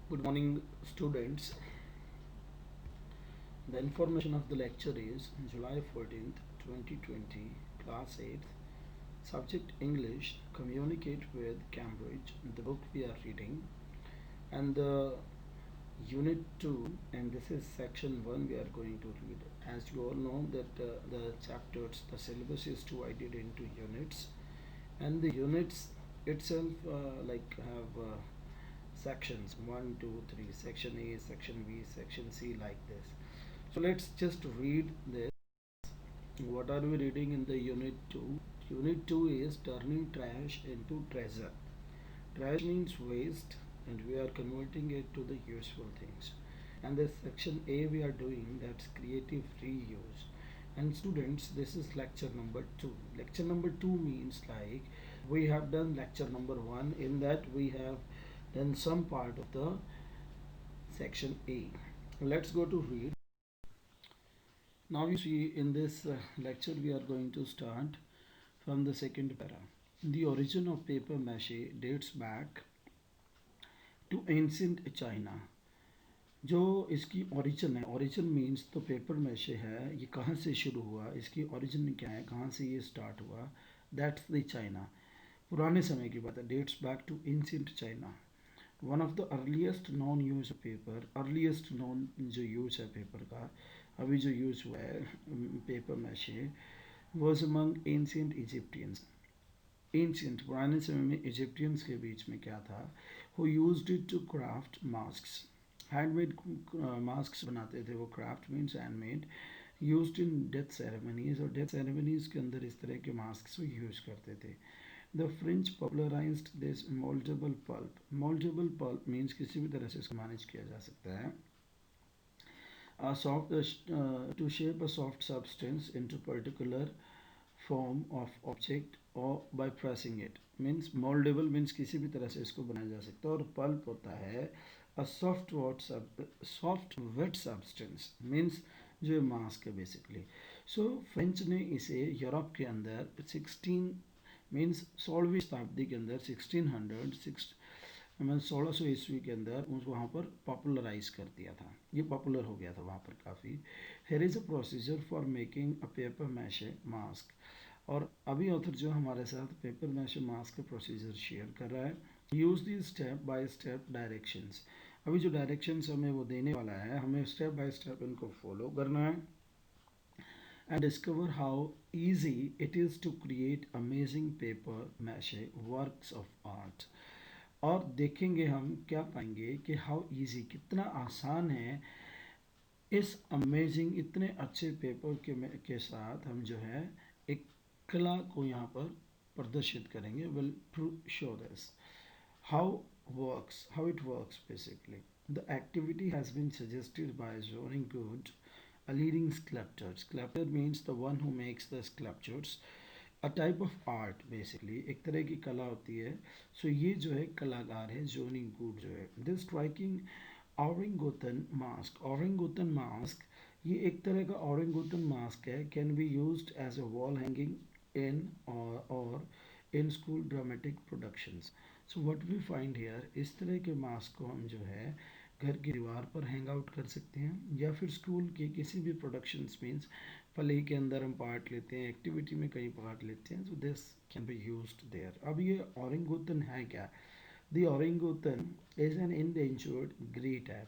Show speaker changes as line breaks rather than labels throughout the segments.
Good morning, students. The information of the lecture is July 14th, 2020, Class 8th, Subject English, Communicate with Cambridge, the book we are reading, and the Unit 2, and this is Section 1 we are going to read. As you all know that the chapters, the syllabus is divided into units, and the units itself have sections 1, 2, 3, section A, section B, section C, like this. So let's just read this. What are we reading in the unit 2? Unit 2 is turning trash into treasure. Trash means waste and we are converting it to the useful things. And the section A we are doing, that's creative reuse. And students, this is lecture number 2. Lecture number 2 means like we have done lecture number 1, in that we have done some part of the section A. Let's go to read. Now you see in this lecture we are going to start from the second para. The origin of paper mache dates back to ancient China. जो इसकी origin है, origin means तो paper mache है, ये कहाँ से शुरू हुआ, इसकी ओरिजिन क्या है, कहाँ से ये स्टार्ट हुआ, दैट्स द चाइना. पुराने समय की बात है, dates back to ancient China. One of the earliest known use paper, earliest known जो यूज है पेपर का, अभी जो यूज हुआ है paper mache, was among ancient Egyptians. Ancient पुराने समय में इजिप्टियंस के बीच में क्या था, who used it to craft masks. Handmade mask बनाते थे वो, craft means handmade, used in death ceremonies, और डेथ सेरेमनीज के अंदर इस तरह के मास्क को यूज करते थे. The French popularised this mouldable pulp. Mouldable pulp means किसी भी तरह से इसको मैनेज किया जा सकता है. To shape a soft substance into particular form of object or by pressing it. Means moldable means किसी भी तरह से इसको बनाया जा सकता है, और pulp होता है a soft wet substance means जो मास्क है बेसिकली. सो फ्रेंच ने इसे यूरोप के अंदर 16 मीन्स 16वीं शताब्दी के अंदर 1600 मतलब 1600 ईस्वी के अंदर उसको वहाँ पर पॉपुलराइज कर दिया था, ये पॉपुलर हो गया था वहाँ पर काफ़ी. Here is a procedure for making a paper mache mask. और अभी ऑथर जो हमारे साथ पेपर मैशे मास्क का प्रोसीजर शेयर कर रहा है. Use the step by step directions. अभी जो डायरेक्शंस हमें वो देने वाला है, हमें स्टेप बाय स्टेप इनको फॉलो करना है. And discover how easy it is to create amazing paper mache works of art. और देखेंगे हम क्या पाएंगे कि हाउ इजी, कितना आसान है इस अमेजिंग इतने अच्छे पेपर के साथ हम जो है एक कला को यहाँ पर प्रदर्शित करेंगे. Will show this how how it works basically. The activity has been suggested by Zoning Good, a leading sculptor. Sculptor means the one who makes the sculptures. A type of art basically, एक तरह की कला होती है. सो ये जो है कलाकार है जोनी गुड जो है. This striking orangutan mask. Orangutan mask ये एक तरह का ऑरिंगोतन मास्क है, can be used as a wall hanging in और in school dramatic productions. So what we find here, इस तरह के मास्क को हम जो है घर की दीवार पर हैंग आउट कर सकते हैं, या फिर स्कूल के किसी भी प्रोडक्शंस मीन्स प्ले के अंदर हम पार्ट लेते हैं, एक्टिविटी में कहीं पार्ट लेते हैं, तो this can be used there. अब ये ऑरिंगोतन है क्या? The orangutan is an endangered great ape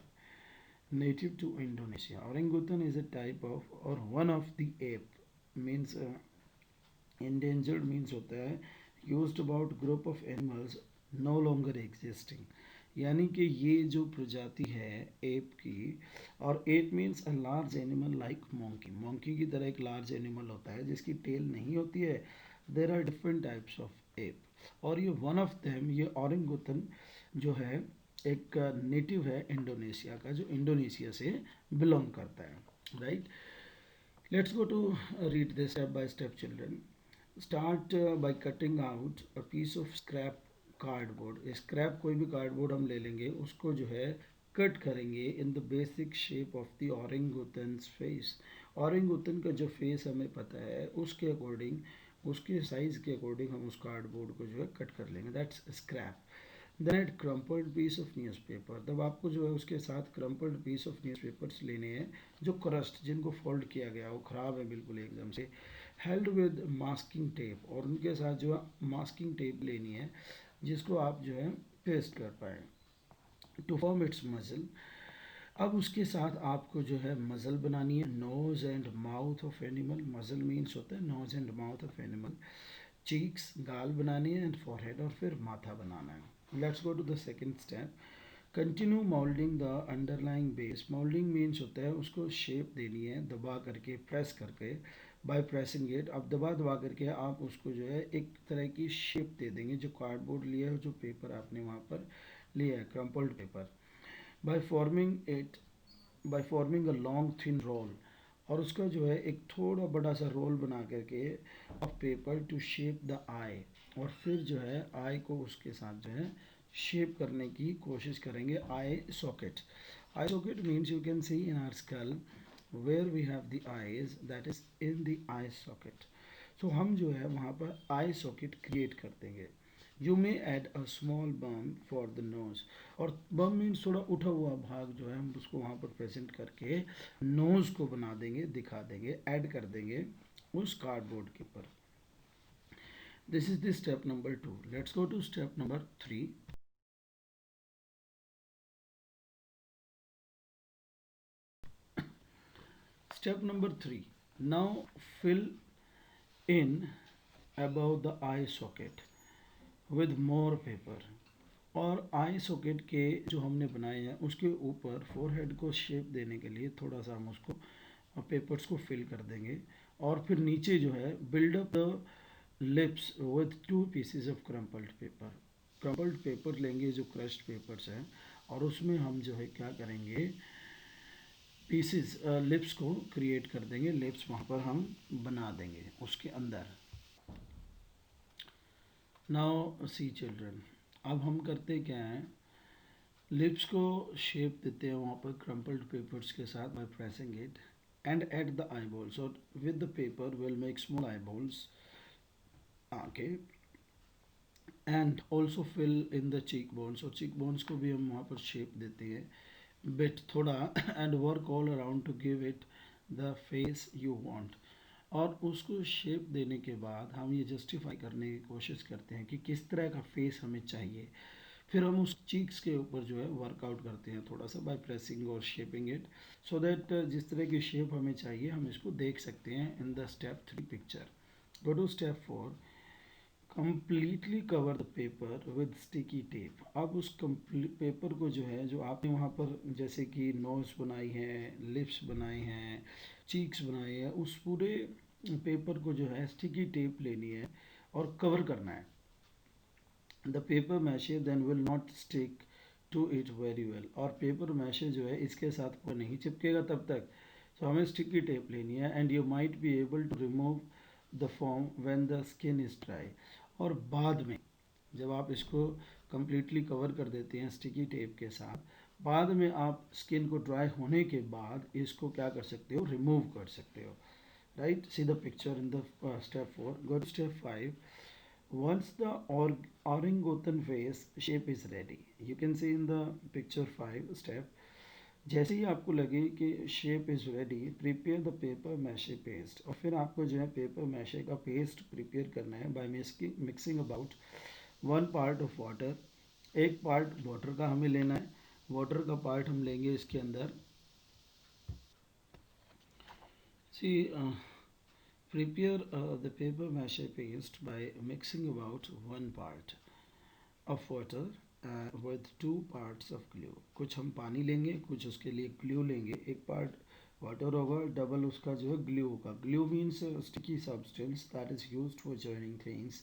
native to Indonesia. Orangutan is a type of or one of the ape means endangered means होता है used about group of animals no longer existing. यानी कि ये जो प्रजाति है app की, और app means a large animal like monkey. Monkey की तरह एक लार्ज एनिमल होता है जिसकी टेल नहीं होती है. There are different types of app, और ये वन ऑफ देम ये ऑरिंगुतन जो है एक नेटिव है इंडोनेशिया का, जो इंडोनेशिया से बिलोंग करता है. Right, let's go to read this step by step children. Start by cutting out a piece of scrap cardboard. Scrap कोई भी कार्डबोर्ड हम ले लेंगे, उसको जो है कट करेंगे in the basic shape of the orangutan's face. Orangutan का जो फेस हमें पता है उसके अकॉर्डिंग, उसके साइज के अकॉर्डिंग हम उस कार्डबोर्ड को जो है कट कर लेंगे. That's scrap. Then add crumpled piece of newspaper. तब आपको जो है उसके साथ क्रम्पल्ड पीस ऑफ न्यूज़पेपर्स लेने हैं जो क्रस्ट, जिनको फोल्ड किया गया वो ख़राब है बिल्कुल एकदम से, हेल्ड विद मास्किंग टेप, और उनके साथ जो है मास्किंग टेप लेनी है जिसको आप जो है पेस्ट कर पाए टू फॉर्म इट्स मसल। अब उसके साथ आपको जो है मज़ल बनानी है, nose and mouth of animal. Muzzle means होता है nose and mouth of animal. Cheeks गाल बनानी है एंड फॉरहेड, और फिर माथा बनाना है। Let's go to the second step, continue moulding the underlying base. Moulding means होता है उसको शेप देनी है दबा करके, प्रेस करके, बाय प्रेसिंग इट। अब दबा दबा करके आप उसको जो है एक तरह की शेप दे देंगे, जो कार्डबोर्ड लिया है, जो पेपर आपने वहाँ पर लिया है crumpled paper, by forming it, by forming a long thin roll, और उसका जो है एक थोड़ा बड़ा सा रोल बना करके of paper to shape the eye, और फिर जो है आई को उसके साथ जो है शेप करने की कोशिश करेंगे। Eye socket means you can see in our skull where we have the eyes, that is in the eye socket. तो हम जो है वहाँ पर आई सॉकेट क्रिएट कर देंगे। You may add a small bump for the nose, और bump means थोड़ा उठा हुआ भाग जो है हम उसको वहाँ पर प्रेजेंट करके नोज को बना देंगे, दिखा देंगे, ऐड कर देंगे उस कार्डबोर्ड के ऊपर। This is the step number 2। Let's go to step number 3। Step number 3, now fill in above the eye socket with more paper। और आई सॉकेट के जो हमने बनाए हैं उसके ऊपर फोरहेड को शेप देने के लिए थोड़ा सा हम उसको पेपर्स को फिल कर देंगे, और फिर नीचे जो है build up the lips with 2 pieces of crumpled paper. Crumpled paper लेंगे जो क्रश्ड पेपर्स हैं, और उसमें हम जो है क्या करेंगे, पीसेस लिप्स को क्रिएट कर देंगे, लिप्स वहाँ पर हम बना देंगे उसके अंदर। नाउ सी चिल्ड्रन, अब हम करते क्या हैं, लिप्स को शेप देते हैं वहाँ पर क्रम्पल्ड पेपर्स के साथ by pressing it, and at the eyeballs, और with the paper will make small eyeballs, okay, and also fill in the cheekbones, और चीक बोन्स को भी हम वहाँ पर शेप देते हैं बिट थोड़ा, and work all around two give it the face you want. और उसको शेप देने के बाद हम ये जस्टिफाई करने की कोशिश करते हैं कि किस तरह का फेस हमें चाहिए। फिर हम उस चीक्स के ऊपर जो है वर्कआउट करते हैं थोड़ा सा बाय प्रेसिंग और शेपिंग इट, सो दैट जिस तरह की शेप हमें चाहिए हम इसको देख सकते हैं in the step 3 picture. Go to step 4, completely cover the paper with sticky tape. अब उस पेपर को जो है, जो आपने वहाँ पर जैसे कि नोज बनाई है, लिप्स बनाए हैं, चीक्स बनाए हैं, उस पूरे पेपर को जो है स्टिकी टेप लेनी है और कवर करना है। The papier-mache then will not stick to it very well, और पेपर मैशे जो है इसके साथ वो नहीं चिपकेगा तब तक। तो हमें स्टिकी टेप लेनी है, and you might be able to remove the form when the skin is dry. और बाद में जब आप इसको कम्प्लीटली कवर कर देते हैं स्टिकी टेप के साथ, बाद में आप स्किन को ड्राई होने के बाद इसको क्या कर सकते हो, रिमूव कर सकते हो। Right, see the picture in the step 4। Go to step 5। Once the orangutan face shape is ready, you can see in the picture 5 step, जैसे ही आपको लगे कि shape is ready, prepare the paper mache paste, और फिर आपको जो है paper mache का पेस्ट प्रिपेयर करना है by mixing about 1 part of water. एक पार्ट वाटर का हमें लेना है, वाटर का पार्ट हम लेंगे इसके अंदर। सी prepare the paper mache paste by mixing about 1 part of water with 2 parts of glue। कुछ हम पानी लेंगे, कुछ उसके लिए ग्लू लेंगे। एक पार्ट वाटर होगा, डबल उसका जो है ग्लू होगा। Glue means sticky substance that is used for joining things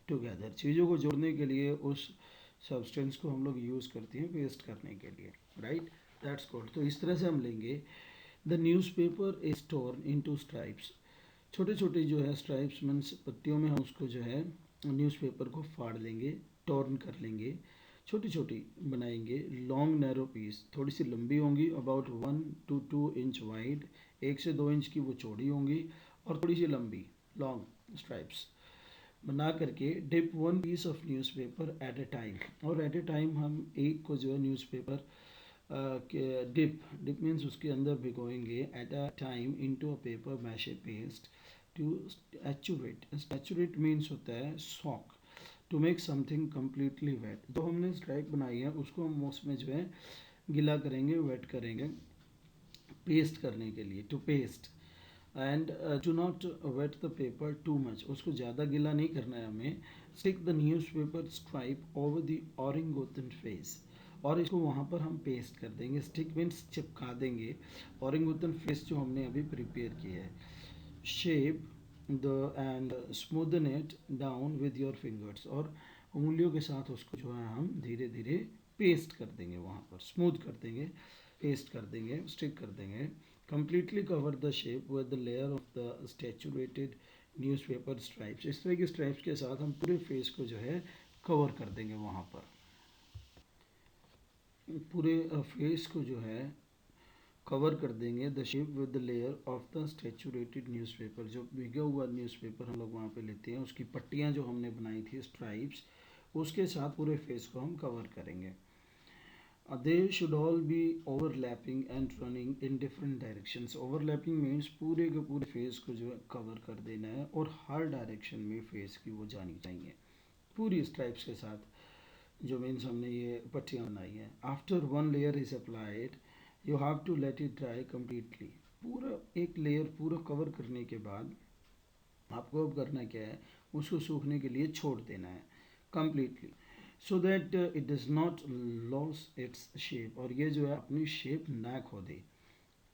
together. चीज़ों को जोड़ने के लिए उस सब्सटेंस को हम लोग यूज़ करते हैं पेस्ट करने के लिए। Right, that's good. तो इस तरह से हम लेंगे। The newspaper is torn into stripes. छोटे छोटे जो है स्ट्राइप्स मीन्स पत्तियों में हम उसको जो है न्यूज़पेपर को फाड़ लेंगे, टॉर्न कर लेंगे, छोटी छोटी बनाएंगे। लॉन्ग नैरो पीस, थोड़ी सी लंबी होंगी, अबाउट 1 to 2 इंच वाइड, 1 से 2 इंच की वो चौड़ी होंगी, और थोड़ी सी लंबी लॉन्ग स्ट्राइप्स। बना करके dip one piece of newspaper at a time, और एट ए टाइम हम एक को जो है न्यूज़पेपर के डिप मीन्स उसके अंदर भिगोएंगे at a time into a paper mache paste to saturate means होता है soak, to make something completely wet. जो हमने स्ट्राइप बनाई है उसको हम उसमें जो है गीला करेंगे, वेट करेंगे पेस्ट करने के लिए, to paste. And do not wet the paper too much, उसको ज़्यादा गीला नहीं करना है हमें। Stick the newspaper stripe over the orangutan face, और इसको वहाँ पर हम पेस्ट कर देंगे। स्टिक मीन्स चिपका देंगे ऑरिंगोटन फेस जो हमने अभी प्रिपेयर किया है। Shape the end smoothen it down with your fingers, और उंगलियों के साथ उसको जो है हम धीरे धीरे पेस्ट कर देंगे, वहाँ पर स्मूथ कर देंगे, पेस्ट कर देंगे, स्टिक कर देंगे। completely cover the shape with the layer of the saturated newspaper stripes, इस तरह की स्ट्राइप्स के साथ हम पूरे फेस को जो है कवर कर देंगे, वहाँ पर पूरे फेस को जो है कवर कर देंगे। The shape with the layer of the saturated newspaper, जो भिगा हुआ न्यूज़पेपर हम लोग वहाँ पे लेते हैं, उसकी पट्टियाँ जो हमने बनाई थी स्ट्राइप्स, उसके साथ पूरे फेस को हम कवर करेंगे। They should all be overlapping and running in different directions. Overlapping means पूरे के पूरे फेस को जो है कवर कर देना है, और हर डायरेक्शन में फेस की वो जानी चाहिए पूरी स्ट्राइप्स के साथ, जो मीन्स हमने ये पट्टियाँ बनाई हैं। After one layer is applied you have to let it dry completely, पूरा एक लेयर पूरा कवर करने के बाद आपको अब करना क्या है, उसको सूखने के लिए छोड़ देना है completely, so that it does not loss its shape, और ये जो है अपनी शेप ना खो दे,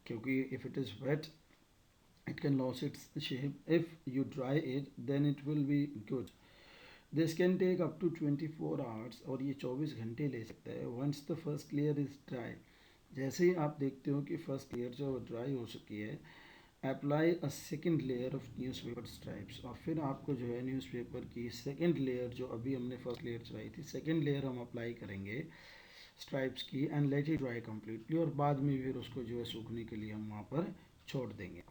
क्योंकि if it is wet it can lose its shape. If you dry it then it will be good. This can take up to 24 hours, और ये 24 घंटे ले सकता है। Once the first layer is dry, जैसे ही आप देखते हो कि फर्स्ट लेयर जो ड्राई हो चुकी है, apply a second layer of newspaper stripes, और फिर आपको जो है न्यूज़पेपर की सेकेंड लेयर, जो अभी हमने फर्स्ट लेयर चलाई थी, सेकेंड लेयर हम अप्लाई करेंगे स्ट्राइप्स की, and let it dry completely, और बाद में फिर उसको जो है सूखने के लिए हम वहाँ पर छोड़ देंगे।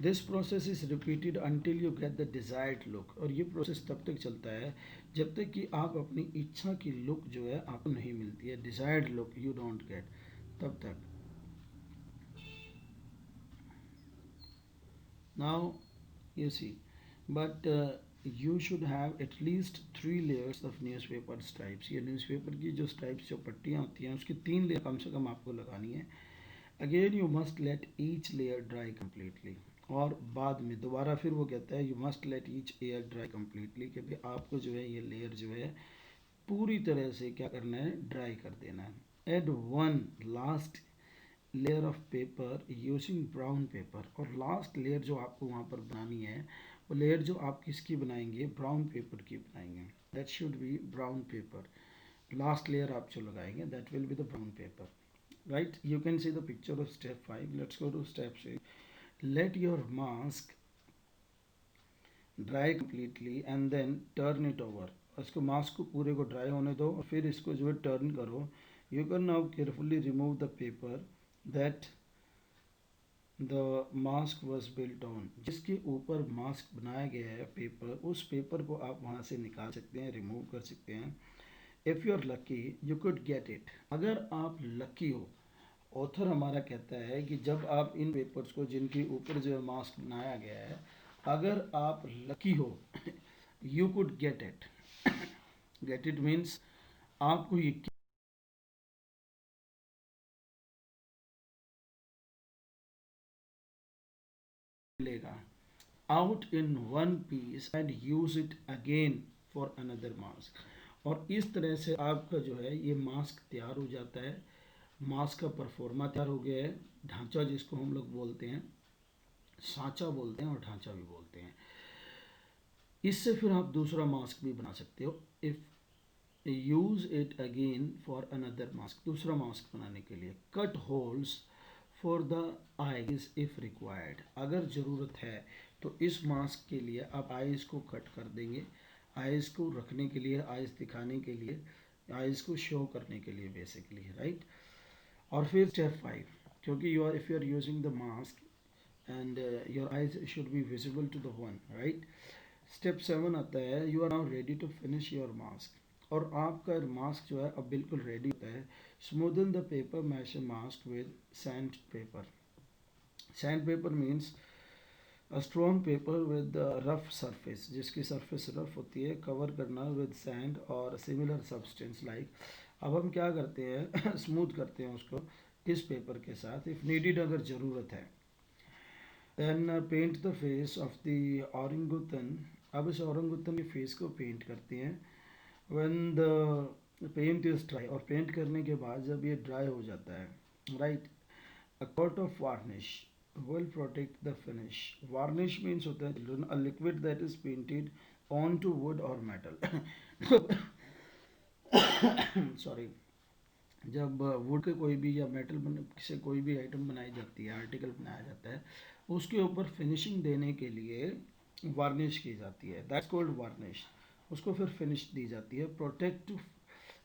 This process is repeated until you get the desired look, और ये प्रोसेस तब तक चलता है जब तक कि आप अपनी इच्छा की लुक जो है आपको नहीं मिलती है, desired look you don't get, तब तक। Now you see, but you should have at least 3 layers of newspaper stripes। ये न्यूज़पेपर की जो स्ट्राइप्स, जो पट्टियाँ होती हैं, उसकी 3 लेयर कम से कम आपको लगानी है। Again you must late each layer dry completely, और बाद में दोबारा फिर वो कहता है you must late each layer dry completely, कि भाई आपको जो है ये लेयर जो है पूरी तरह से क्या करना है, ड्राई कर देना है। Add one last layer of paper using brown paper, और लास्ट लेयर जो आपको वहाँ पर बनानी है, वो लेयर जो आप किसकी बनाएंगे, ब्राउन पेपर की बनाएंगे। That should be brown paper, last layer आप जो लगाएंगे that will be the brown paper, right? You can see the picture of step 5. Let's go to step 6. Let your mask dry completely and then turn it over, इसको mask को पूरे को dry होने दो, और फिर इसको जो है टर्न करो। You can now carefully remove the paper that the mask was built on, जिसके ऊपर मास्क बनाया गया है पेपर, उस पेपर को आप वहाँ से निकाल सकते हैं, रिमूव कर सकते हैं। If you are lucky you could get it, अगर आप लकी हो। ऑथर हमारा कहता है कि जब आप इन पेपर्स को, जिनके ऊपर जो है मास्क बनाया गया है, अगर आप लकी हो you could get it. Get it means आपको ये मिलेगा out in one piece and use it again for another mask, और इस तरह से आपका जो है ये मास्क तैयार हो जाता है। मास्क का परफॉर्मा तैयार हो गया है, ढांचा जिसको हम लोग बोलते हैं, सांचा बोलते हैं और ढांचा भी बोलते हैं। इससे फिर आप दूसरा मास्क भी बना सकते हो। If use it again for another mask, दूसरा मास्क बनाने के लिए। Cut holes for the eyes if required, अगर ज़रूरत है तो इस मास्क के लिए आप आईज़ को कट कर देंगे, आईज़ को रखने के लिए, आईज़ दिखाने के लिए, आईज़ को शो करने के लिए बेसिकली, राइट। और फिर स्टेप 5, क्योंकि you are if you are using the mask and your eyes should be visible to the one, right? Step 7 आता है, you are now ready to finish your mask, और आपका मास्क जो है अब बिल्कुल रेडी होता है। Smoothen the paper mache mask with sand paper. Sand paper means strong paper with rough surface, जिसकी सरफेस रफ होती है, कवर करना विद सैंड और सिमिलर सब्सटेंस लाइक। अब हम क्या करते हैं स्मूथ करते हैं उसको किस पेपर के साथ, इफ़ नीडिड, अगर ज़रूरत है। Then paint the face of the orangutan. अब इस औरंगुतन के फेस को पेंट करते हैं। When the paint is dry, और पेंट करने के बाद जब ये ड्राई हो जाता है, right, a coat of varnish will protect the finish. Varnish means होता है children a liquid that is painted onto wood or metal. Sorry, जब वुड के कोई भी या मेटल से कोई भी आइटम बनाई जाती है, आर्टिकल बनाया जाता है, उसके ऊपर फिनिशिंग देने के लिए वार्निश की जाती है, दैट्स कॉल्ड वार्निश। उसको फिर फिनिश दी जाती है। प्रोटेक्ट,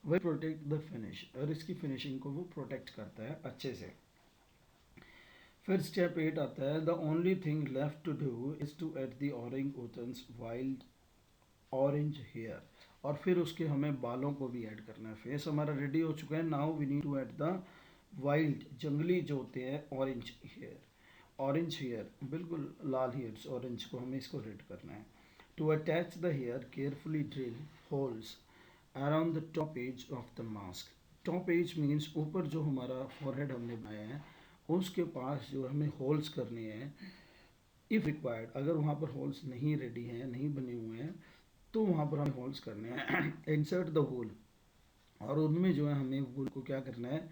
वही प्रोटेक्ट द फिनिश, और इसकी फिनिशिंग को वो प्रोटेक्ट करता है अच्छे से। फिर स्टेप 8 आता है, the only thing left to do is to add the orangutan's wild orange hair, और फिर उसके हमें बालों को भी ऐड करना है। फेस हमारा रेडी हो चुका है, now we need to add the wild, जंगली जो होते हैं ऑरेंज हेयर। ऑरेंज हेयर, बिल्कुल लाल हेयर्स, ऑरेंज को हमें इसको रेड करना है। To attach the hair carefully drill holes around the top edge of the mask. Top edge means ऊपर जो हमारा फोरहेड हमने बनाया है उसके पास जो हमें होल्स करने हैं। इफ़ रिक्वायर्ड, अगर वहाँ पर होल्स नहीं रेडी हैं, नहीं बने हुए हैं, तो वहाँ पर हमें होल्स करने हैं। इंसर्ट द होल, और उनमें जो है हमें होल को क्या करना है,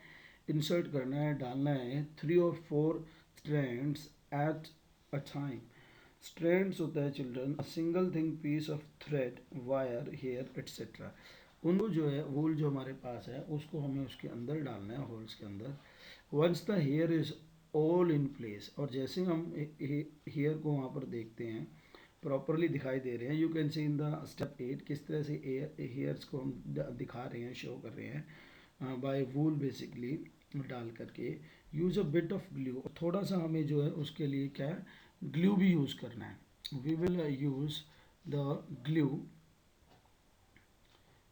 इंसर्ट करना है, डालना है 3 और 4 strands at a time. Strands होता है children a single thing piece of thread wire hair etcetera. उनको जो है वूल जो हमारे पास है उसको हमें उसके अंदर डालना है, होल्स के अंदर। Once the hair is all in place, और जैसे हम हेयर को वहाँ पर देखते हैं प्रॉपरली दिखाई दे रहे हैं, you can see in the step 8 किस तरह से हेयर्स को हम दिखा रहे हैं, शो कर रहे हैं बाय वूल बेसिकली डाल करके। Use a bit of glue, थोड़ा सा हमें जो है उसके लिए क्या है, ग्लू भी यूज़ करना है। We will use the glue,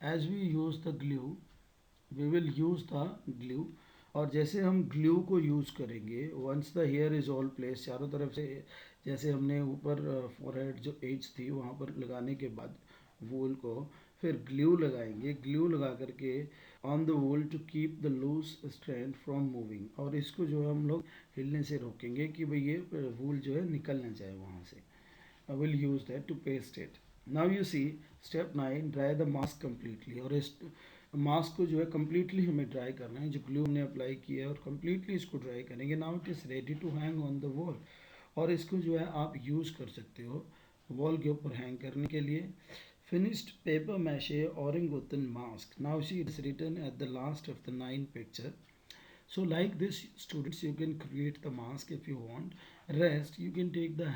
as we use the glue we will use the glue. और जैसे हम ग्लू को यूज़ करेंगे, once the hair is all place, चारों तरफ से, जैसे हमने ऊपर फोरहेड जो एज थी वहाँ पर लगाने के बाद वूल को फिर ग्लू लगाएंगे, ग्लू लगा करके on the wool to keep the loose strand from moving, और इसको जो है हम लोग हिलने से रोकेंगे कि भाई ये वूल जो है निकल ना जाए वहाँ से। I will use that to paste it. Now you see step 9, dry the mask completely, और इस मास्क को जो है कम्प्लीटली हमें ड्राई करना है, जो ग्लू हमने अप्लाई किया है, और कम्प्लीटली इसको ड्राई करेंगे। Now it is ready to hang on the wall, और इसको जो है आप यूज़ कर सकते हो वॉल के ऊपर हैंग करने के लिए। Finished paper mache orangutan mask, now see it is written at the last of the 9 picture. So like this students, you can create the mask if you want. Rest you can take the